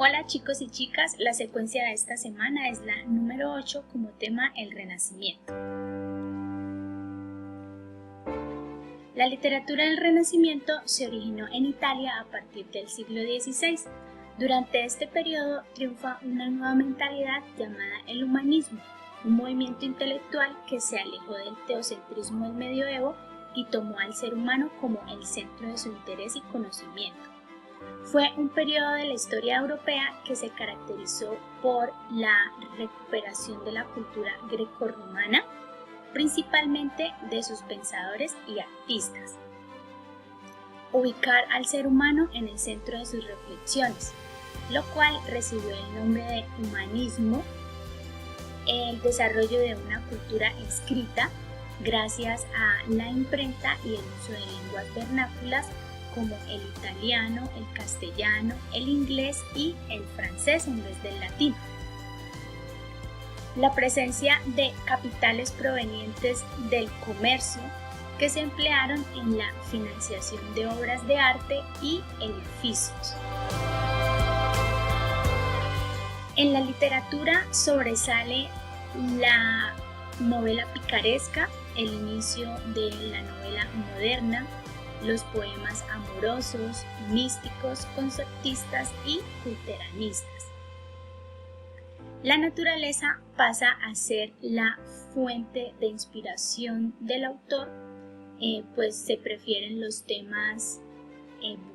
Hola chicos y chicas, la secuencia de esta semana es la número 8 como tema el Renacimiento. La literatura del Renacimiento se originó en Italia a partir del siglo XVI. Durante este periodo triunfa una nueva mentalidad llamada el humanismo, un movimiento intelectual que se alejó del teocentrismo del medioevo y tomó al ser humano como el centro de su interés y conocimiento. Fue un periodo de la historia europea que se caracterizó por la recuperación de la cultura grecorromana, principalmente de sus pensadores y artistas. Ubicar al ser humano en el centro de sus reflexiones, lo cual recibió el nombre de humanismo, el desarrollo de una cultura escrita gracias a la imprenta y el uso de lenguas vernáculas como el italiano, el castellano, el inglés y el francés en vez del latín. La presencia de capitales provenientes del comercio que se emplearon en la financiación de obras de arte y edificios. En la literatura sobresale la novela picaresca, el inicio de la novela moderna, los poemas amorosos, místicos, conceptistas y culteranistas. La naturaleza pasa a ser la fuente de inspiración del autor, pues se prefieren los temas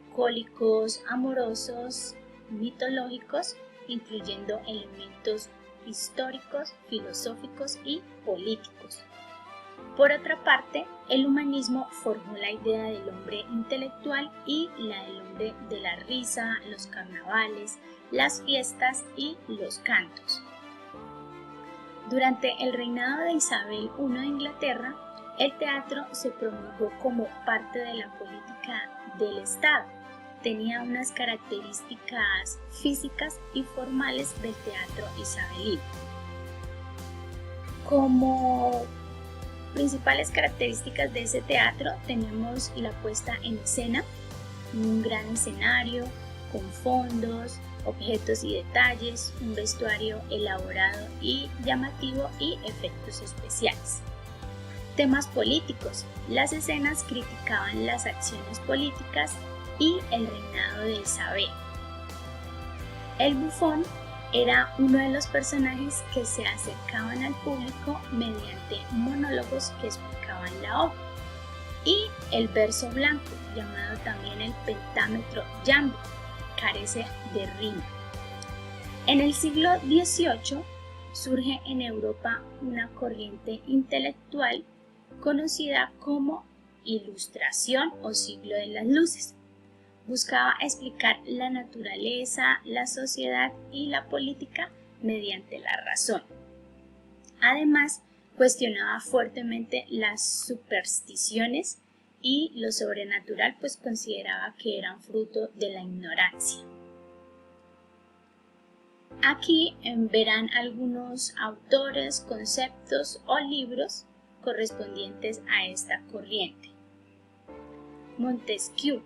bucólicos, amorosos, mitológicos, incluyendo elementos históricos, filosóficos y políticos. Por otra parte, el humanismo formó la idea del hombre intelectual y la del hombre de la risa, los carnavales, las fiestas y los cantos. Durante el reinado de Isabel I de Inglaterra, el teatro se promulgó como parte de la política del Estado. Tenía unas características físicas y formales del teatro isabelino. Como principales características de ese teatro tenemos la puesta en escena, un gran escenario con fondos, objetos y detalles, un vestuario elaborado y llamativo y efectos especiales. Temas políticos. Las escenas criticaban las acciones políticas y el reinado de Isabel. El bufón era uno de los personajes que se acercaban al público mediante monólogos que explicaban la obra. Y el verso blanco, llamado también el pentámetro iambico, carece de rima. En el siglo XVIII surge en Europa una corriente intelectual conocida como Ilustración o siglo de las luces. Buscaba explicar la naturaleza, la sociedad y la política mediante la razón. Además, cuestionaba fuertemente las supersticiones y lo sobrenatural, pues consideraba que eran fruto de la ignorancia. Aquí verán algunos autores, conceptos o libros correspondientes a esta corriente. Montesquieu.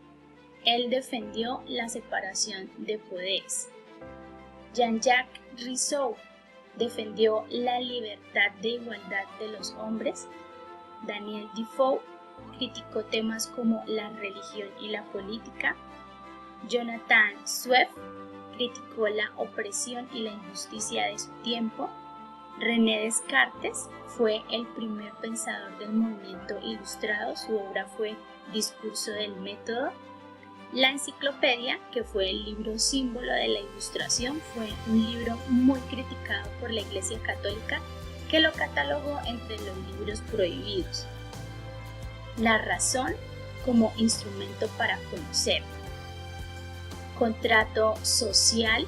Él defendió la separación de poderes. Jean-Jacques Rousseau defendió la libertad de igualdad de los hombres. Daniel Defoe criticó temas como la religión y la política. Jonathan Swift criticó la opresión y la injusticia de su tiempo. René Descartes fue el primer pensador del movimiento ilustrado. Su obra fue Discurso del método. La enciclopedia, que fue el libro símbolo de la Ilustración, fue un libro muy criticado por la Iglesia Católica, que lo catalogó entre los libros prohibidos. La razón como instrumento para conocer. Contrato social,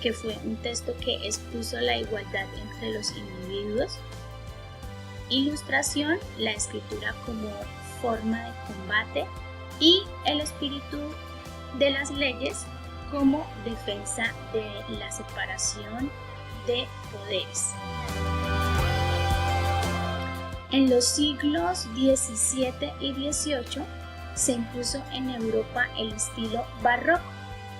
que fue un texto que expuso la igualdad entre los individuos. Ilustración, la escritura como forma de combate. Y el espíritu de las leyes como defensa de la separación de poderes. En los siglos XVII y XVIII se impuso en Europa el estilo barroco,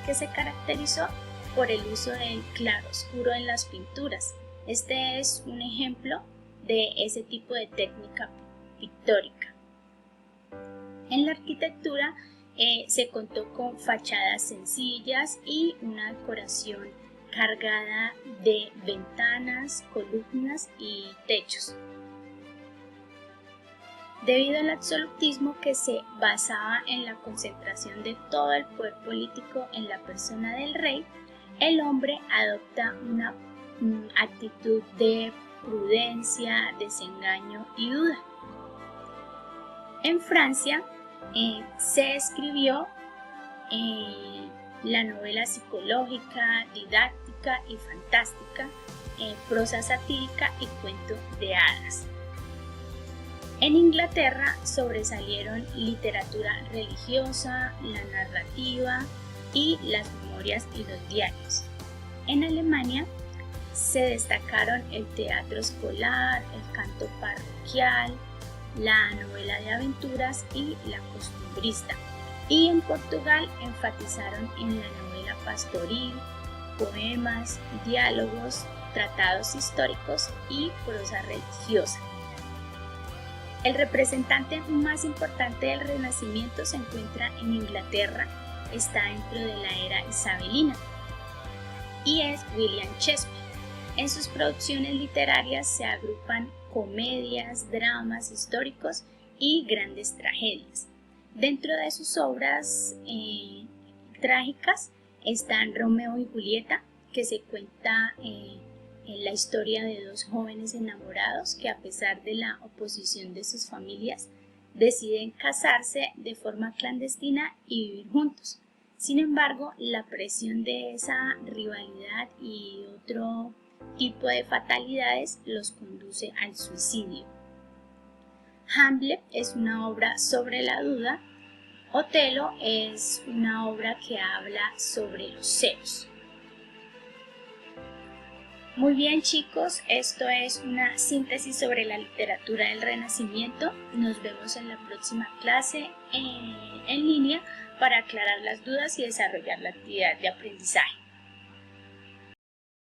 que se caracterizó por el uso del claroscuro en las pinturas. Este es un ejemplo de ese tipo de técnica pictórica. En la arquitectura se contó con fachadas sencillas y una decoración cargada de ventanas, columnas y techos. Debido al absolutismo que se basaba en la concentración de todo el poder político en la persona del rey, el hombre adopta una actitud de prudencia, desengaño y duda. En Francia se escribió la novela psicológica, didáctica y fantástica, prosa satírica y cuento de hadas. En Inglaterra sobresalieron literatura religiosa, la narrativa y las memorias y los diarios. En Alemania se destacaron el teatro escolar, el canto parroquial, la novela de aventuras y la costumbrista. Y en Portugal enfatizaron en la novela pastoril, poemas, diálogos, tratados históricos y prosa religiosa. El representante más importante del Renacimiento se encuentra en Inglaterra, está dentro de la era isabelina y es William Shakespeare. En sus producciones literarias se agrupan comedias, dramas históricos y grandes tragedias. Dentro de sus obras trágicas están Romeo y Julieta, que se cuenta en la historia de dos jóvenes enamorados que, a pesar de la oposición de sus familias, deciden casarse de forma clandestina y vivir juntos. Sin embargo, la presión de esa rivalidad y otro tipo de fatalidades los conduce al suicidio. Hamlet es una obra sobre la duda. Otelo es una obra que habla sobre los celos. Muy bien, chicos, esto es una síntesis sobre la literatura del Renacimiento. Nos vemos en la próxima clase en línea para aclarar las dudas y desarrollar la actividad de aprendizaje.